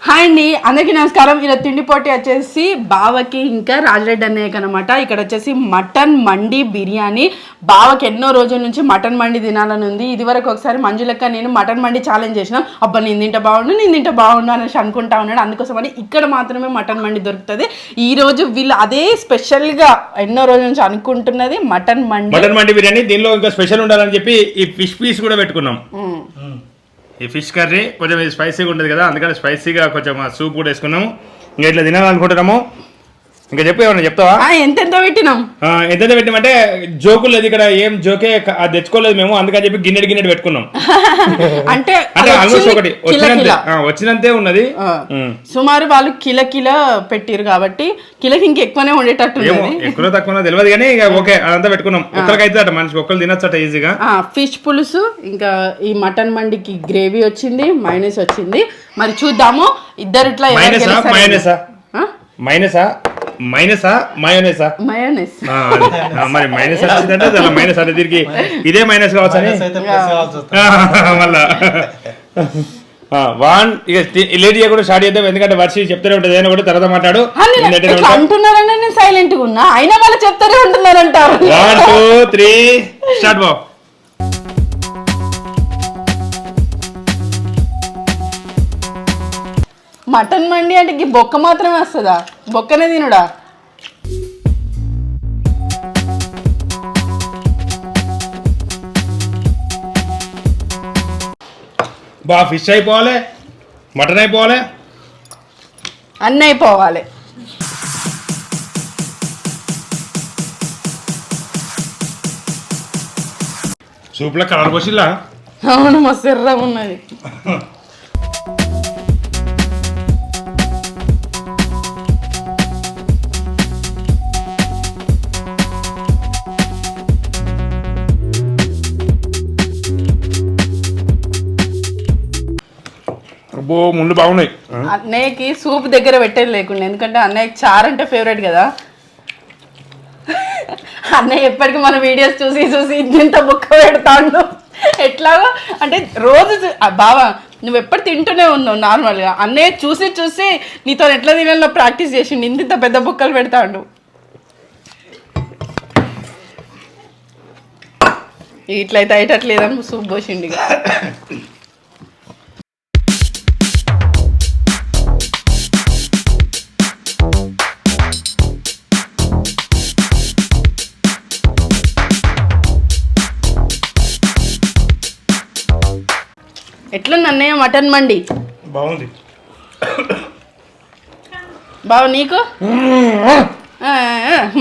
Hi అండి, అందరికీ నమస్కారం. ఇలా తిండి పోటీ వచ్చేసి బావకి ఇంకా రాజరెడ్డి అన్నయ్యకి అనమాట. ఇక్కడ వచ్చేసి మటన్ మండి బిర్యానీ. బావకి ఎన్నో రోజుల నుంచి మటన్ మండి తినాలని ఉంది. ఇదివరకు ఒకసారి మంజులక్క నేను మటన్ మండి ఛాలెంజ్ చేసినాం. అబ్బా నేను తింటే బాగుండు అనేసి అనుకుంటా ఉన్నాడు. అందుకోసమని ఇక్కడ మాత్రమే మటన్ మండి దొరుకుతుంది. ఈ రోజు వీళ్ళు అదే స్పెషల్గా ఎన్నో రోజుల నుంచి అనుకుంటున్నది మటన్ మండి బిర్యానీ. దీనిలో ఇంకా స్పెషల్ ఉండాలని చెప్పి ఈ ఫిష్ పీస్ కూడా పెట్టుకున్నాం. ఈ ఫిష్ కర్రీ కొంచెం ఇది స్పైసీగా ఉంటుంది కదా, అందుకని స్పైసీగా కొంచెం సూప్ కూడా వేసుకున్నాము. ఇంకా ఇట్లా తినాలనుకుంటున్నాము. ఇంకా చెప్పు, ఏమన్నా చెప్తావా? ఎంతెంత పెట్టినాం, ఎంతెంత పెట్టినామంటే జోకులు లేదు ఇక్కడ, ఏం జోకే అది తెచ్చుకోలేదు మేము, అందుకని చెప్పి గిన్నెడు పెట్టుకున్నాం. అంటే ఆల్మోస్ట్ ఒకటి వచ్చినంతే ఉన్నది. సుమారు వాళ్ళు కిలో పెట్టిరు కాబట్టి కిలోకి ఇంకా ఎక్కువనే ఉండేటట్టు, ఎక్కువ తక్కువ తెలియదు కానీ ఇక ఓకే అదంతా పెట్టుకున్నాం. ఒక్కరికైతే అట మనిషి ఒక్కరు తినొచ్చట ఈజీగా. ఫిష్ పులుసు, ఇంకా ఈ మటన్ మండికి గ్రేవీ వచ్చింది, మైనస్ వచ్చింది. మరి చూద్దాము ఇద్దరు ఇట్లా మయోనైస్ మరి మైనస్ వచ్చిందంటే మైనస్ అంటే దీనికి ఇదే మైనస్ కావచ్చు అని మళ్ళా వాన్ ఇక లేట్ చేయకుండా స్టార్ట్ చేద్దాం. ఎందుకంటే వర్షి చెప్తూనే ఉంటుంది, ఏదైనా కూడా తర్వాత మాట్లాడు అంటున్నారని నేను సైలెంట్ గా ఉన్నా, అయినా వాళ్ళు చెప్తారే ఉంటున్నారంటారు. 1 2 3 స్టార్ట్ బాబు. మటన్ మండి అంటే బొక్క మాత్రమే వస్తుందా? బొక్కనే తినుడా? బా ఫిష్ అయిపోవాలి, మటన్ అయిపోవాలి, అన్నీ అయిపోవాలి. సూప్లో కలర్ పోసిల్లా? అవును, మస్తు ఎర్రగా ఉన్నది. ముందు బాగున్నాయి. అన్నయ్యకి సూప్ దగ్గర పెట్టేది లేకుండా, ఎందుకంటే అన్నయ్యకి చారు అంటే ఫేవరెట్ కదా. అన్నయ్య ఎప్పటికీ మన వీడియోస్ చూసి ఇంత బుక్క పెడతాడు. ఎట్లాగో అంటే రోజు బావా నువ్వు ఎప్పుడు తింటూనే ఉన్నావు నార్మల్గా. అన్నయ్య చూసి నీతో ఎట్లా తినాలో ప్రాక్టీస్ చేసిండు, ఇంత పెద్ద బుక్కలు పెడతాడు. ఇట్లయితే అయ్యేటట్లేదని సూప్ పోసిండు. ఎట్లుంది అన్నయ్య మటన్ మండి? బాగుంది బావ, నీకు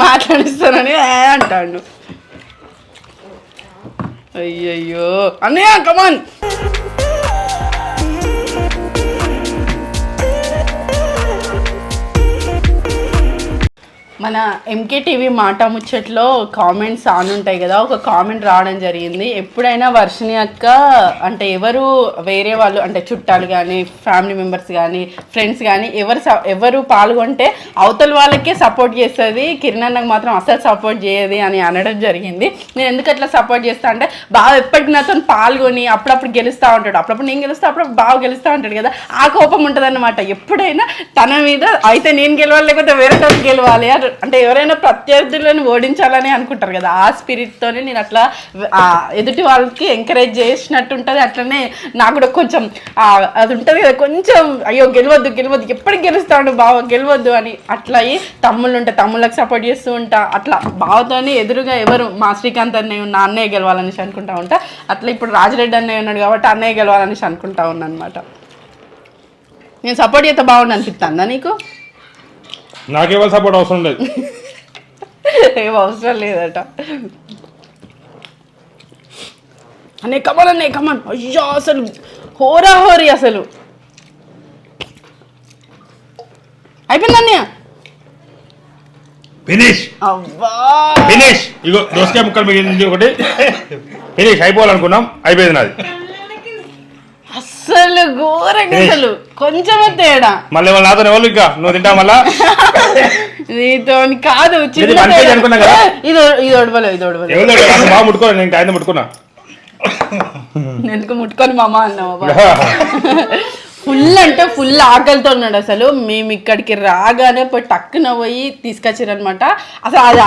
మాట్లాడిస్తానని అంటాడు. అయ్యయ్యో అన్నయ్య కమాన్. మన ఎంకే టీవీ మాట ముచ్చట్లో కామెంట్స్ ఆన్ ఉంటాయి కదా, ఒక కామెంట్ రావడం జరిగింది. ఎప్పుడైనా వర్షిణి అక్క అంటే ఎవరు వేరే వాళ్ళు అంటే చుట్టాలు కానీ ఫ్యామిలీ మెంబర్స్ కానీ ఫ్రెండ్స్ కానీ ఎవరు పాల్గొంటే అవతల వాళ్ళకే సపోర్ట్ చేస్తుంది, కిరణ్ అన్నకు మాత్రం అసలు సపోర్ట్ చేయదు అని అనడం జరిగింది. నేను ఎందుకు అట్లా సపోర్ట్ చేస్తా అంటే, బాగా ఎప్పటికి నాతో పాల్గొని అప్పుడప్పుడు గెలుస్తూ ఉంటాడు, అప్పుడప్పుడు నేను గెలుస్తా, అప్పుడప్పుడు బాగా గెలుస్తూ ఉంటాడు కదా, ఆ కోపం ఉంటుంది అన్నమాట. ఎప్పుడైనా తన మీద అయితే నేను గెలవాలి లేకపోతే వేరే వాళ్ళు గెలవాలి అంటే ఎవరైనా ప్రత్యర్థులను ఓడించాలని అనుకుంటారు కదా, ఆ స్పిరిట్తోనే నేను అట్లా ఎదుటి వాళ్ళకి ఎంకరేజ్ చేసినట్టు ఉంటుంది. అట్లనే నాకు కూడా కొంచెం అది ఉంటుంది కదా, కొంచెం అయ్యో గెలవద్దు ఎప్పటికి గెలుస్తాడు బావ గెలవద్దు అని. అట్లా అయ్యి తమ్ముళ్ళు ఉంటే తమ్ముళ్ళకి సపోర్ట్ చేస్తూ ఉంటా. అట్లా బావతోని ఎదురుగా ఎవరు మా శ్రీకాంత్ అన్నయ్య ఉన్న అన్నయ్య గెలవాలనేసి అనుకుంటా ఉంటా. అట్లా ఇప్పుడు రాజరెడ్డి అన్నయ్య ఉన్నాడు కాబట్టి అన్నయ్య గెలవాలనేసి అనుకుంటా ఉన్నా అనమాట. నేను సపోర్ట్ చేస్తే బాగుండు అనిపిస్తుందా నీకు? నాకేవాళ్ళ సపోర్ట్ అవసరం లేదు. ఏం అవసరం లేదట. అన్నయ్య కమాన్. అయ్యో అసలు హోరీ అసలు అయిపోయింది అన్నయ్య. ఫినిష్. ఇగో దోసకాయ ముక్కలు మిగిలింది ఒకటి. ఫినిష్ అయిపోవాలనుకున్నాం, అయిపోయింది నాది. అసలు ఘోరంగా, అసలు కొంచెమే తేడా. మళ్ళీ వాళ్ళ నాతో ఎవరు ఇంకా నువ్వు తింటా మళ్ళా నీతో కాదు, ఇది బాగా ముట్టుకో, నేను ఆయన ముట్టుకున్నా. ఎందుకు ముట్టుకొని మామ అన్నావు? ఫుల్ అంటే ఫుల్ ఆకలితో ఉన్నాడు అసలు. మేము ఇక్కడికి రాగానే పోయి టక్కున పోయి తీసుకొచ్చారనమాట. అసలు అది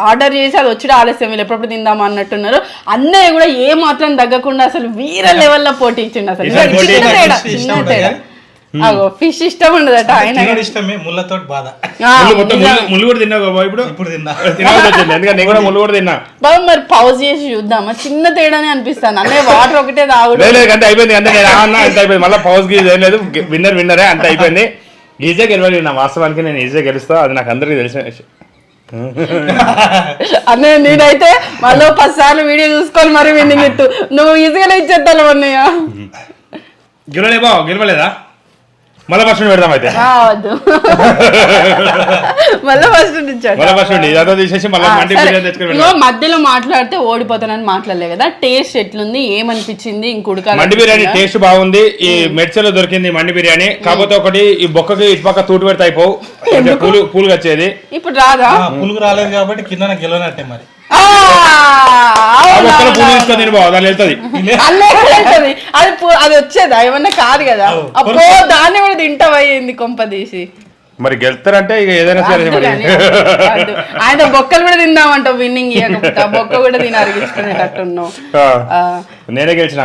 ఆర్డర్ చేసి అది వచ్చి ఆలస్యం, వీళ్ళు ఎప్పుడప్పుడు తిందామా అన్నట్టున్నారు. అన్నయ్య కూడా ఏ మాత్రం తగ్గకుండా అసలు వేరే లెవెల్లో పోటీ ఇచ్చిండు. అసలు చిన్న తేడా ఫిష్ ఇష్టం ఉండదట ఆయన ఇష్టమే, ముళ్ళతో బాధ. ముళ్ళు కూడా తిన్నావు ఇప్పుడు తిన్నా, ఎందుకంటే నేను కూడా ముళ్ళు కూడా తిన్నా. బాబు మరి పౌజ్ చేసి చూద్దామా, చిన్న తేడానే అనిపిస్తాను. అన్నయ్య వాటర్ ఒకటే తాగుడు అంటే అయిపోయింది అంటే నేను అన్న అంత అయిపోయింది. మళ్ళీ పౌజ్ గీజ్ ఏం లేదు, విన్నరే అంత అయిపోయింది. ఈజీగా గెలవాలి నా వాస్తవానికి, నేను ఈజీగా గెలుస్తా, అది నాకు అందరికీ తెలిసిన విషయం. అన్నయ్య నేనైతే మళ్ళీ 10 సార్లు వీడియో చూసుకొని మరి విన్నింగ్ ఇట్టు నువ్వు ఈజీగానే ఇచ్చేద్దాం అన్నయ్య. గెలవలేదా మళ్ళీ ఫస్ట్ పెడదాం అయితే. మళ్ళీ ఫస్ట్ తీసేసి మధ్యలో మాట్లాడితే ఓడిపోతానని మాట్లాడలే కదా. టేస్ట్ ఎట్లుంది, ఏమనిపించింది? ఇంకొక మండి బిర్యానీ టేస్ట్ బాగుంది. ఈ మెడ్చలో దొరికింది మండి బిర్యానీ. కాకపోతే ఒకటి ఈ బొక్కకి ఇటు పక్క తూటు పెడితే అయిపోవు, పూలు వచ్చేది. ఇప్పుడు రాదా? పులుగు రాలేదు కాబట్టి కింద గెలవనట్టే మరి. అది వచ్చేదా ఏమన్నా కాదు కదా, అబ్బో దాన్ని కూడా తింటావయ్యింది కొంపదీసి. మరి గెలుతారంటే ఇక ఏదైనా సరే. ఆయన బొక్కలు కూడా తిందామంట విన్నింగ్ ఇవ్వకపోతే, బొక్క కూడా తిని అరిగించుకునేటట్టున్నావు. నేనే గెలిచిన.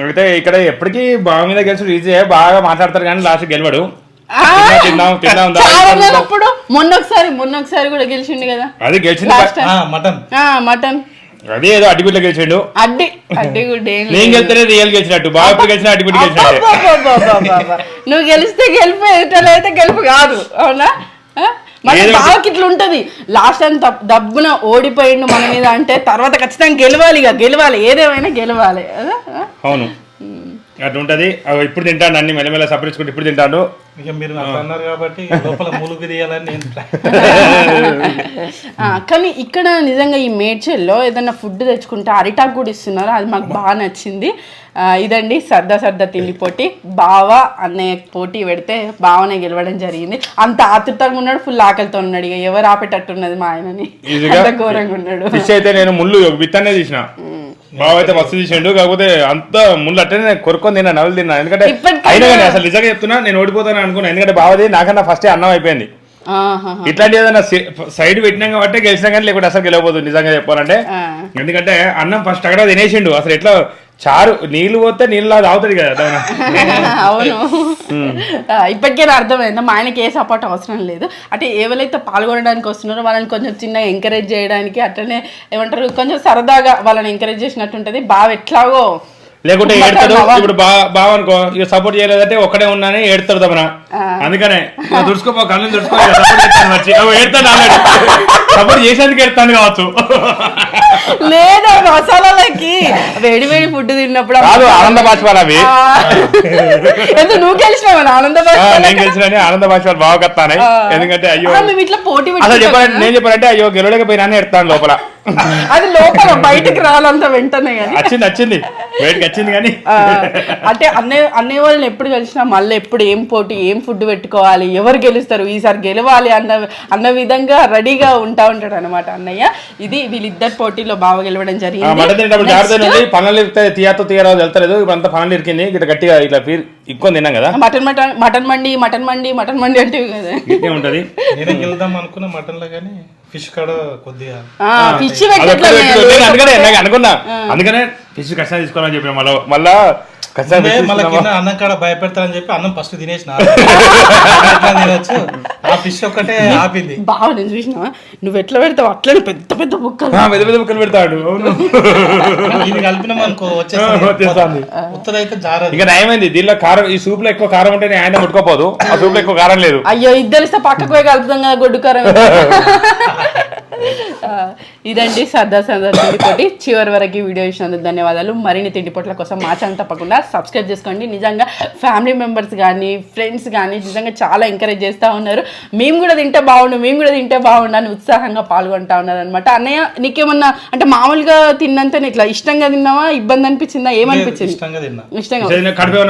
అయితే ఇక్కడ ఎప్పటికీ బాగా మీద గెలిచి ఈజీ, బాగా మాట్లాడతారు కానీ లాస్ట్ గెలవడు. అప్పుడు మొన్న ఒకసారి కూడా గెలిచిండు కదా. అది గెలిచింది మటన్, అదే ఏదో అడ్డిగుడ్ల గెలిచిండు. అడ్డిగుడ్డ నేను గెలిస్తేనే రియల్ గెలిచినట్టు, బాగా గెలిచిన అడ్డిగుడ్డ గెలిచినట్టు. నువ్వు గెలిస్తే గెలుపు, అయితే గెలుపు కాదు. అవునా? మన బావకి ఇట్లా ఉంటది, లాస్ట్ టైం దబ్బున ఓడిపోయిండు మన మీద అంటే తర్వాత ఖచ్చితంగా గెలవాలి, ఏదేమైనా గెలవాలి. అవును అట్లా ఉంటది. ఇప్పుడు తింటాను అన్ని మెల్లమెల్ల సపరించుకుంటే ఇప్పుడు తింటాను. ఇక మీరు అన్నారు కాబట్టి లోపల మూలుగు తీయాలని. కానీ ఇక్కడ నిజంగా ఈ మేడ్చల్లో ఏదైనా ఫుడ్ తెచ్చుకుంటే అరిటాకు కూడా ఇస్తున్నారు, అది మాకు బాగా నచ్చింది. ఇదండి సర్దా తిండి పోటీ. బావ అన్నయ్య పోటీ పెడితే బావనే గెలవడం జరిగింది. అంత ఆతృతంగా ఉన్నాడు, ఫుల్ ఆకలితో ఉన్నాడు. ఇక ఎవరు ఆపేటట్టున్నది మా ఆయనని, అంత ఘోరంగా ఉన్నాడు. అయితే నేను ముళ్ళు విత్తనే తీసిన, బావ అయితే మస్తు తీసిండు. కాకపోతే అంత ముళ్ళు అట్టనే కొరుకొని తిన్నా, నవ్వులు తిన్నా. ఎందుకంటే అయినా కానీ అసలు నిజంగా చెప్తున్నా నేను ఓడిపోతాను అనుకున్నా. ఎందుకంటే బావది నాకన్నా ఫస్టే అన్నం అయిపోయింది. ఇట్లాంటి ఏదైనా సైడ్ పెట్టినాం కాబట్టి గెలిచినా కానీ, లేకపోతే అసలు గెలవబోతుంది నిజంగా చెప్పాలంటే. ఎందుకంటే అన్నం ఫస్ట్ అక్కడ తినేసిండు. అసలు ఎట్లా చారు నీళ్లు పోతే నీళ్ళు తాగుతుంది కదా. అవును, ఇప్పటికే అర్థమైందా మా ఆయనకి ఏ సపోర్ట్ అవసరం లేదు. అంటే ఎవరైతే పాల్గొనడానికి వస్తున్నారో వాళ్ళని కొంచెం చిన్నగా ఎంకరేజ్ చేయడానికి, అట్లనే ఏమంటారు కొంచెం సరదాగా వాళ్ళని ఎంకరేజ్ చేసినట్టు ఉంటుంది. బాగా ఎట్లాగో లేకుంటే ఏడతాడు. ఇప్పుడు బావ అనుకో, ఇక సపోర్ట్ చేయలేదంటే ఒక్కడే ఉన్నానే ఏడతాడు తమన. అందుకనే దుడుచుకోపో, కళ్ళు దుడుచుకో, ఏడతాడు అన్నాడు. సపోర్ట్ చేసేందుకు ఏడతాను కావచ్చు. లేదా మసాలాలకి వేడి ఫుడ్ తిన్నప్పుడు ఆనంద బాష్పాలు అవి. ఎందుకు నువ్వు గెలిచినావు? నేను గెలిచిన ఆనంద బాష్పాలు బాగా కత్తానే. ఎందుకంటే అయ్యో ఇట్లా పోటీ అసలు చెప్పాలంటే నేను చెప్పానంటే అయ్యో గెలవలేకపోయినా ఎడతాను లోపల. అది లోపల బయటకు రాలంత వెంటనే వచ్చింది బయటకి వచ్చింది. కానీ అంటే అన్నయ్య వాళ్ళని ఎప్పుడు కలిసినా మళ్ళీ ఎప్పుడు ఏం పోటీ, ఏం ఫుడ్ పెట్టుకోవాలి, ఎవరు గెలుస్తారు, ఈసారి గెలవాలి అన్న విధంగా రెడీగా ఉంటాడు అనమాట అన్నయ్య. ఇది వీళ్ళిద్దరు పోటీలో బాగా గెలవడం జరిగింది. పనులు తీయరాదు వెళ్తలేదు. ఇప్పుడు అంతా పనులు ఇరికింది. ఇట్లా గట్టిగా ఇట్లా ఎక్కువ తిన్నాం కదా. మటన్ మండి అంటే ఉంటది. నేనే గెలుద్దాం అనుకున్నా మటన్ లో, కానీ ఫిష్ కాడ కొద్దిగా ఫిష్ అనుకున్నా. అందుకనే ఫిష్ కష్టం తీసుకోవాలని చెప్పిన మళ్ళా అన్నం కాడ భయపెడతారని చెప్పి అన్నం ఫస్ట్ తినేసిన. తినొచ్చు, ఆ ఫిష్ ఒక్కటే ఆపింది. బాగా నేను చూసినా నువ్వు ఎట్లా పెడతావు అట్లనే పెద్ద ముక్కలు పెడతాడు. ఇది కలిపినాం అనుకో వచ్చేస్తాను. ఉత్తరైతే జారదు. ఇంకా నయమైంది. దీనిలో కారం, ఈ సూప్ లో ఎక్కువ కారం ఉంటే ఆయన ముట్టుకోపోదు. ఆ సూప్ లో ఎక్కువ కారం లేదు. అయ్యో ఇద్దరు ఇస్తే పక్కకు పోయి కలుపుతాం కదా గొడ్డు కారం. ఇదండి సరదా తిండిపోటీ. చివరి వరకు వీడియో ఇచ్చినందుకు ధన్యవాదాలు. మరిన్ని తిండిపోట్ల కోసం మా ఛానల్ తప్పకుండా సబ్స్క్రైబ్ చేసుకోండి. నిజంగా ఫ్యామిలీ మెంబర్స్ కానీ ఫ్రెండ్స్ కానీ నిజంగా చాలా ఎంకరేజ్ చేస్తూ ఉన్నారు. మేము కూడా తింటే బాగుండు అని ఉత్సాహంగా పాల్గొంటా ఉన్నారు అనమాట. అన్నయ్య నీకేమన్నా అంటే మామూలుగా తిన్నంత ఇట్లా ఇష్టంగా తిన్నావా, ఇబ్బంది అనిపించిందా, ఏమనిపించింది? ఇష్టంగా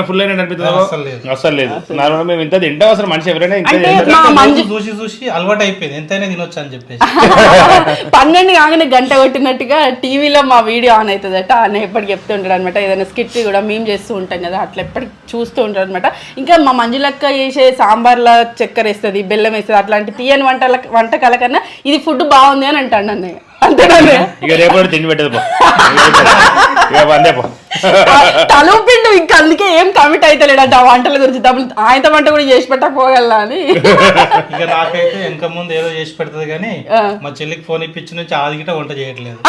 ఫుల్ అసలు లేదు. మేము ఇంత తింటాం అసలు మనిషి ఎవరైనా చూసి అలవాటు అయిపోయింది, ఎంతైనా తినొచ్చు అని చెప్పేసి. 12 కాగానే గంట కొట్టినట్టుగా టీవీలో మా వీడియో ఆన్ అవుతుందట. అన్న ఎప్పటికి చెప్తూ ఉంటాడు అనమాట. ఏదైనా స్కిట్ కూడా మేము చేస్తూ ఉంటాం కదా, అట్లా ఎప్పటికి చూస్తూ ఉంటారు అనమాట. ఇంకా మా మంజులక్క చేసే సాంబార్లో చక్కెర వేస్తుంది, బెల్లం వేస్తుంది, అట్లాంటి తీయని వంటకాల కన్నా ఇది ఫుడ్ బాగుంది అని అంటాడు అన్నయ్య. అంతేనా? ఇక రేపు తిండి పెట్టదు పో, ఇక వందే పో. తలూపిండు ఇంకా, అందుకే ఏం కమిట్ అవుతలేడట ఆ వంటల గురించి. డబ్బులు ఆయన వంట కూడా చేసి పెట్టకపోగలరా అని. ఇక నాకైతే వెనక ముందు ఏదో చేసి పెడుతుంది కానీ మా చెల్లికి ఫోన్ ఇప్పించి నుంచి ఆది గిట్ట వంట చేయట్లేదు.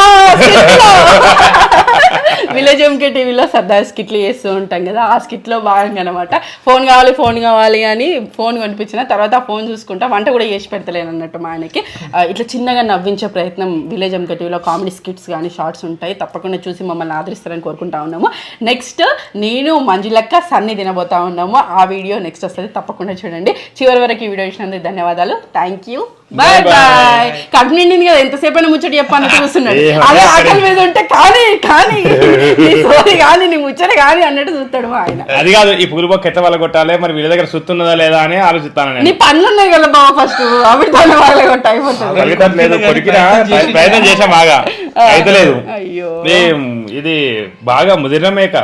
విలేజ్ ఎంకే టీవీలో సరదా స్కిట్లు చేస్తూ ఉంటాం కదా, ఆ స్కిట్లో భాగంగా అనమాట. ఫోన్ కావాలి అని ఫోన్ కొనిపించిన తర్వాత ఆ ఫోన్ చూసుకుంటా వంట కూడా చేసి పెడతలేను అన్నట్టు మా ఆయనకి. ఇట్లా చిన్నగా నవ్వించే ప్రయత్నం విలేజ్ ఎంకే టీవీలో కామెడీ స్కిట్స్ కానీ షార్ట్స్ ఉంటాయి, తప్పకుండా చూసి మమ్మల్ని ఆదరిస్తారని కోరుకుంటా ఉన్నాము. నెక్స్ట్ నేను మంజులక్క సన్ని తినబోతా ఉన్నాము, ఆ వీడియో నెక్స్ట్ వస్తుంది, తప్పకుండా చూడండి. చివరి వరకు ఈ వీడియో ఇచ్చినందుకు ధన్యవాదాలు. Thank you, bye bye. కడుపు నిండింది కదా, ఎంతసేపు అయినా ముచ్చట చెప్పాను చూస్తున్నాడు. అదే ఆకలి మీద ఉంటే కానీ నీ సోది కానీ నీ ముచ్చట కానీ అన్నట్టు చూస్తాడు మా ఆయన. అది కాదు, ఈ పులి బొక్క ఎట్లా వాళ్ళ కొట్టాలి, మరి వీళ్ళ దగ్గర సుత్తున్నదా లేదా అని ఆలోచిస్తాను. నీ పనులు ఉన్నాయి కదా బాబా, ఫస్ట్ అవి దాని వాళ్ళ కొట్ట అయిపోతుంది. ప్రయత్నం చేసా బాగా అయితే లేదు. అయ్యో ఇది బాగా ముదిరిన మేక.